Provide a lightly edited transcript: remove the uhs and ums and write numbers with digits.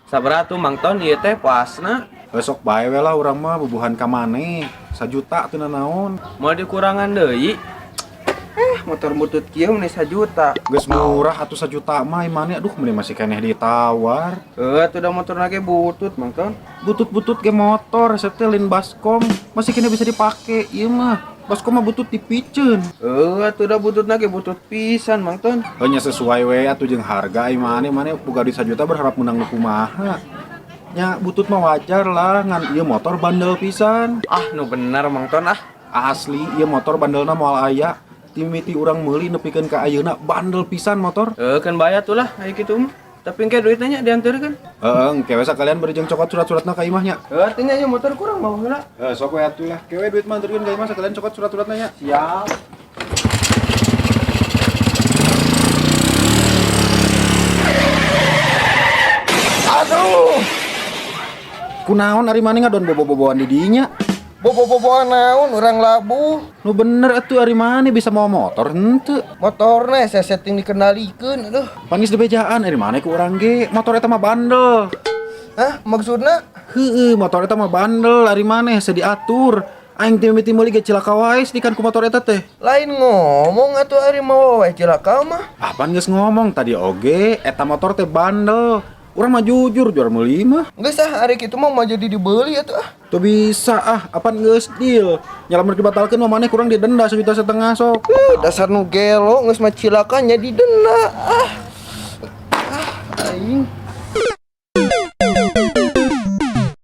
Sabaraha tuh Mang Ton ieu teh pasna? Besok bae we lah urang mah bubuhan ka maneh. 1 juta teu naon. Mau dikurangan deui? Motor butut kieu meni 1 juta. Geus murah atuh 1 juta mah imane aduh meni masih keneh ditawar. Tuh udah motor lagi butut Mang Ton. Butut-butut ge motor setelin baskom masih kena bisa dipake ieu mah. Baskom mah butut dipiceun. Tuh udah butut lagi butut pisan Mang Ton. Hanya sesuai we atuh jeung harga imane mane boga duit 1 juta berharap menang nu kumaha. Nya butut mah wajar lah ngan ieu motor bandel pisan. Nu bener Mang Ton ah. Asli ieu motor bandelna moal aya. Timiti urang meuli nepikeun ka ayeuna bandel pisan motor. Kan bayar tuh lah aya kitu mah. Tapi engke duitnya nya diantarkeun. Kewe sakalian beri jeung cokot surat-suratna ka imah nya. Artinya nya motor kurang mau heula. Sok we atuh lah. Kewe duit mah anterkeun ka imah sakalian cokot surat-suratna nya. Siap. Aduh. Kunaon ari maneh ngadon bobo-boboan di dinya? Bobo-boboan naon urang labuh. Nu bener atuh ari maneh bisa mawa motor henteu. Motorna saya setting dikendalikeun aduh. Pangis dibejaan ari maneh ku urang ge motor eta mah bandel. Hah, maksudna? Heueuh, motor eta mah bandel ari maneh hese diatur. Aing timiti meuli ge cilaka wae stikan ku motor eta teh. Lain ngomong atuh ari mau wae cilaka mah. Apaan geus ngomong tadi oge eta motor teh bandel. Urang mah jujur jual meuli mah. Geus ah ari kitu mah mau jadi dibeli atuh ah. Tuh bisa apaan geus deal. Nyalamun dibatalkeun mah maneh kurang didenda 1,5 juta sok. Dasar nu gelo geus mah cilaka nya didenda. Aing